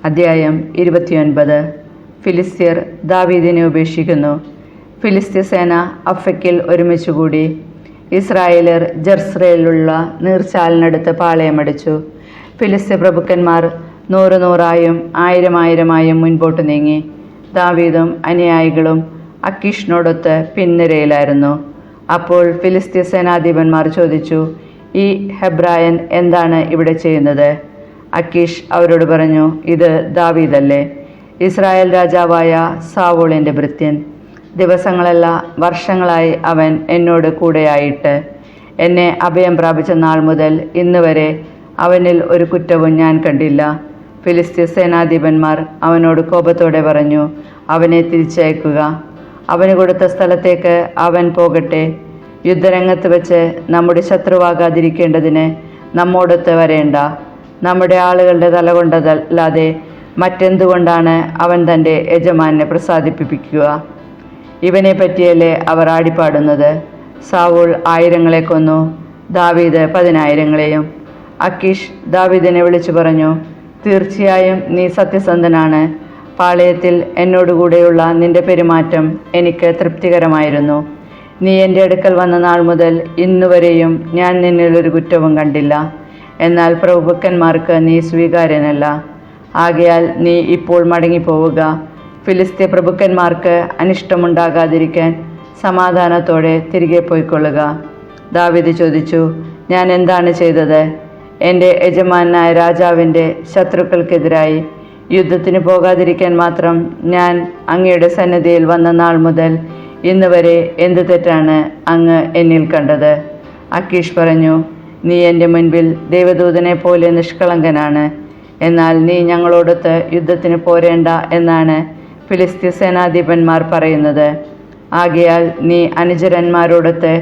അധ്യായം 29. ഫിലിസ്ത്യർ ദാവീദിനെ ഉപേക്ഷിക്കുന്നു. ഫിലിസ്ത്യ സേന അഫെക്കിൽ ഒരുമിച്ചുകൂടി. ഇസ്രായേലർ ജെർസയിലുള്ള നീർച്ചാലിനടുത്ത് പാളയമടിച്ചു. ഫിലിസ്ത്യ പ്രഭുക്കന്മാർ 100 1000 മുൻപോട്ട് നീങ്ങി. ദാവീദും അനുയായികളും അക്കീഷിനോടൊത്ത് പിൻനിരയിലായിരുന്നു. അപ്പോൾ ഫിലിസ്ത്യ സേനാധിപന്മാർ ചോദിച്ചു, ഈ ഹെബ്രായൻ എന്താണ് ഇവിടെ ചെയ്യുന്നത്? അക്കീഷ് അവരോട് പറഞ്ഞു, ഇത് ദാവീദല്ലേ, ഇസ്രായേൽ രാജാവായ സാവൂളിൻ്റെ ഭൃത്യൻ. ദിവസങ്ങളല്ല വർഷങ്ങളായി അവൻ എന്നോട് കൂടെയായിട്ട്. എന്നെ അഭയം പ്രാപിച്ച നാൾ മുതൽ ഇന്ന് വരെ അവനിൽ ഒരു കുറ്റവും ഞാൻ കണ്ടില്ല. ഫിലിസ്ത്യ സേനാധിപന്മാർ അവനോട് കോപത്തോടെ പറഞ്ഞു, അവനെ തിരിച്ചയക്കുക. അവന് കൊടുത്ത സ്ഥലത്തേക്ക് അവൻ പോകട്ടെ. യുദ്ധരംഗത്ത് വെച്ച് നമ്മുടെ ശത്രുവാകാതിരിക്കേണ്ടതിന് നമ്മോടൊത്ത് വരേണ്ട. നമ്മുടെ ആളുകളുടെ തല കൊണ്ടതല്ലാതെ മറ്റെന്തുകൊണ്ടാണ് അവൻ തൻ്റെ യജമാനെ പ്രസാദിപ്പിക്കുക? ഇവനെ പറ്റിയല്ലേ അവർ ആടിപ്പാടുന്നത്. സാവൂൾ 1000 കൊന്നു, ദാവീദ് 10,000. അക്കീഷ് ദാവീദിനെ വിളിച്ചു പറഞ്ഞു, തീർച്ചയായും നീ സത്യസന്ധനാണ്. പാളയത്തിൽ എന്നോടുകൂടെയുള്ള നിന്റെ പെരുമാറ്റം എനിക്ക് തൃപ്തികരമായിരുന്നു. നീ എൻ്റെ അടുക്കൽ വന്ന നാൾ മുതൽ ഇന്നുവരെയും ഞാൻ നിന്നിലൊരു കുറ്റവും കണ്ടില്ല. എന്നാൽ പ്രഭുക്കന്മാർക്ക് നീ സ്വീകാര്യനല്ല. ആകയാൽ നീ ഇപ്പോൾ മടങ്ങിപ്പോവുക. ഫിലിസ്ത്യ പ്രഭുക്കന്മാർക്ക് അനിഷ്ടമുണ്ടാകാതിരിക്കാൻ സമാധാനത്തോടെ തിരികെ പോയിക്കൊള്ളുക. ദാവീദ് ചോദിച്ചു, ഞാൻ എന്താണ് ചെയ്തത്? എൻ്റെ യജമാനായ രാജാവിൻ്റെ ശത്രുക്കൾക്കെതിരായി യുദ്ധത്തിന് പോകാതിരിക്കാൻ മാത്രം ഞാൻ അങ്ങയുടെ സന്നിധിയിൽ വന്ന നാൾ മുതൽ ഇന്ന് വരെ എന്ത് തെറ്റാണ് അങ്ങ് എന്നിൽ കണ്ടത്? അക്കീഷ് പറഞ്ഞു, നീ എൻ്റെ മുൻപിൽ ദൈവദൂതനെ പോലെ നിഷ്കളങ്കനാണ്. എന്നാൽ നീ ഞങ്ങളോടൊത്ത് യുദ്ധത്തിന് പോരേണ്ട എന്നാണ് ഫിലിസ്ത്യ സേനാധിപന്മാർ പറയുന്നത്. ആകയാൽ നീ അനുചരന്മാരോടൊത്ത്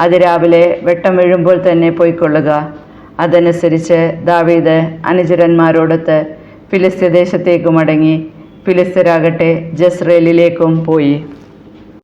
അതിരാവിലെ വെട്ടം വീഴുമ്പോൾ തന്നെ പോയിക്കൊള്ളുക. അതനുസരിച്ച് ദാവീദ് അനുചരന്മാരോടൊത്ത് ഫിലിസ്ത്യ ദേശത്തേക്ക് മടങ്ങി. ഫിലിസ്ത്യരാകട്ടെ ജസ്രയേലിലേക്കും പോയി.